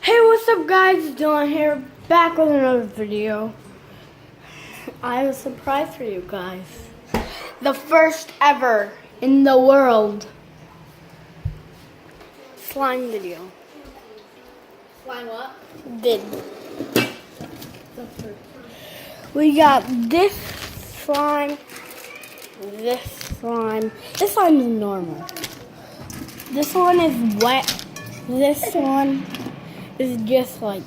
Hey, what's up guys? Dylan here, back with another video. I have a surprise for you guys. The first ever in the world slime video. Slime what? Did. We got this slime, this slime. This slime is normal. This one is wet. This one is just like,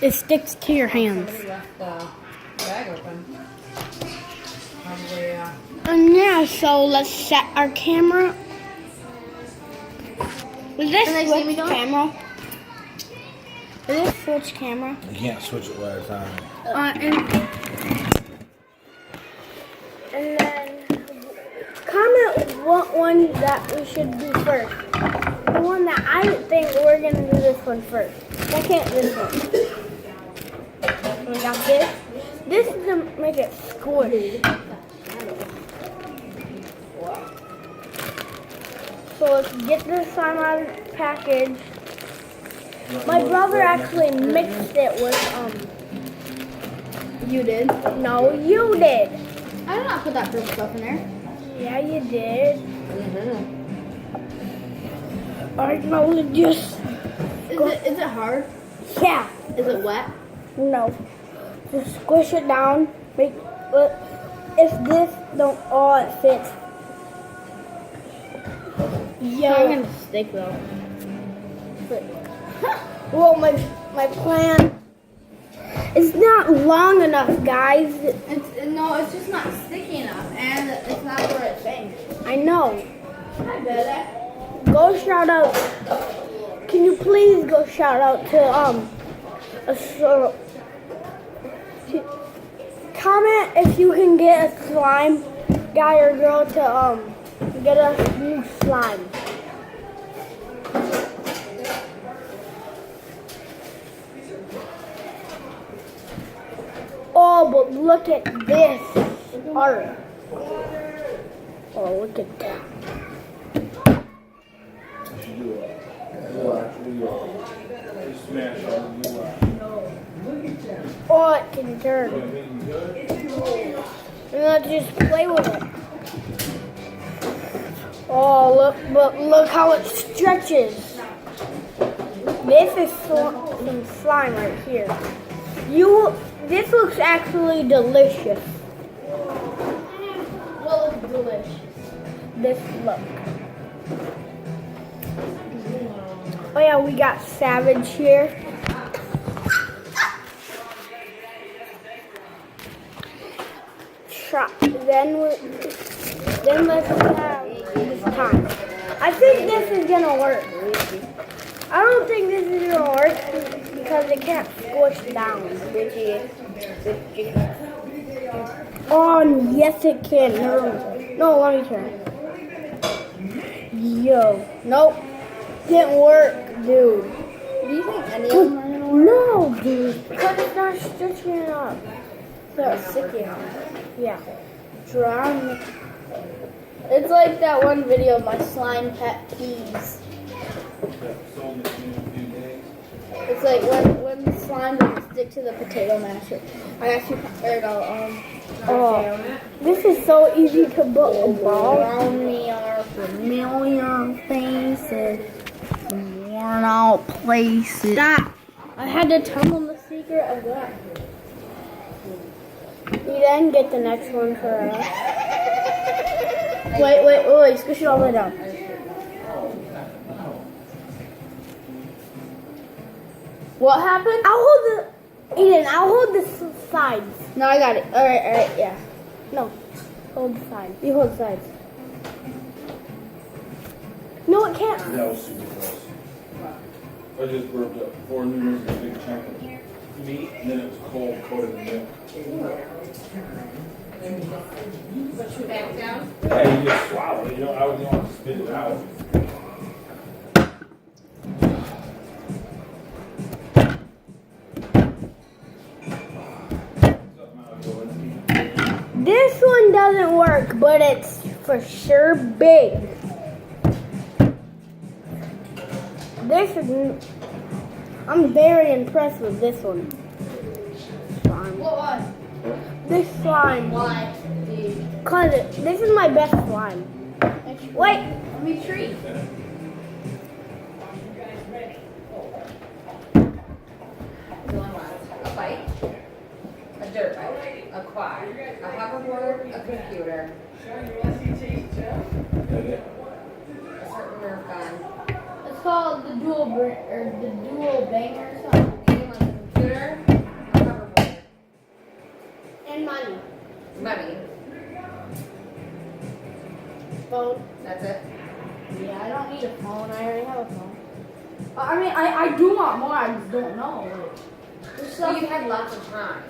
it sticks to your hands. Left the bag open. Probably, And yeah, so let's set our camera. Is this Can they see me switch doing? camera? Is this switch camera? You can't switch it one at a time. And then comment what one that we should do first. The one that I think we're gonna do this one first. Second, this one. We got this. This is to make it squish. So let's get this slime out of the package. My brother actually mixed it with you did? no, you did. I did not put that first stuff in there. Yeah, you did. Mm-hmm. I know it just. Is it hard? Yeah. Is it wet? No. Just squish it down. Make. If this don't all it fits. I'm Yo. gonna stick though. Well, my plan is not long enough, guys. No, it's just not sticky enough, and it's not where it's banged. I know. I bet it. Go shout out. Can you please go shout out to comment if you can get a slime guy or girl to get us new slime. Oh, but look at this art. Oh, look at that. Oh, it can turn. And let's just play with it. Oh, look, but look how it stretches. This is some slime right here. This looks actually delicious. Well, it's delicious. This look. Oh yeah, we got Savage here. Then let's have this time. I think this is gonna work. I don't think this is gonna work because it can't squish down. Oh, yes it can. No, let me turn. Yo, nope, didn't work, dude. Do you think any of them are gonna work? No, dude, because it's not stretching it up. They're sticky on. Yeah, drown. It's like that one video of my slime pet peeves. It's like when the slime doesn't stick to the potato masher. I actually, there you go. Oh, this is so easy to put a ball. Around me are familiar faces, worn out places. Stop! I had to tell them the secret of that. You then get the next one for us. Wait, squish it all the way down. What happened? I'll hold the sides. No, I got it. All right, yeah. No, hold the sides. You hold the sides. No, it can't. That was super close. I just burped up 4 noodles and a big chunk of meat, and then it was cold coated in milk. Put you back down. Yeah, you just swallow it. You know, I was the one to spit it out. This one doesn't work, but it's for sure big. This is I'm very impressed with this one. Slime. What one? This slime. Why? Cause this is my best slime. Wait. Let me treat. A bike, a dirt bike, a quad, a hoverboard, a computer, a certain Nerf gun, It's called the dual banger or something. game on the computer, a hoverboard, And money. money. Phone. That's it. Yeah, I don't need a phone. I already have a phone. I mean, I do want more. I just don't know. There's So stuff. you've had lots of time.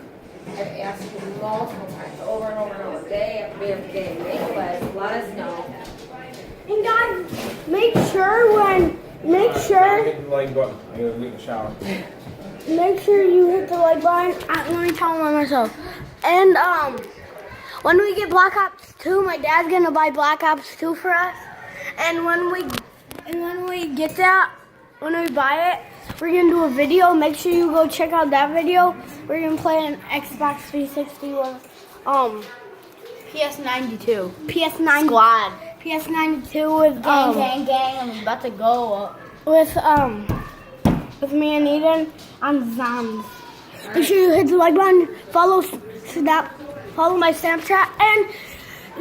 I've asked you multiple times, over and over and over, day after day after day. Make a list, let us know. And guys, make sure Hit the like button. I gotta get in the shower. make sure you hit the like button. Let me tell them myself. And when we get Black Ops 2, my dad's gonna buy Black Ops 2 for us. And when we get that, when we buy it, we're gonna do a video. Make sure you go check out that video. We're gonna play an Xbox 360 with PS92. PS9 Squad. PS92 with Gang. I'm about to go. with me and Eden on Zams. Make sure you hit the like button, follow my Snapchat, and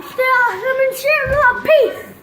stay awesome and share love. Peace.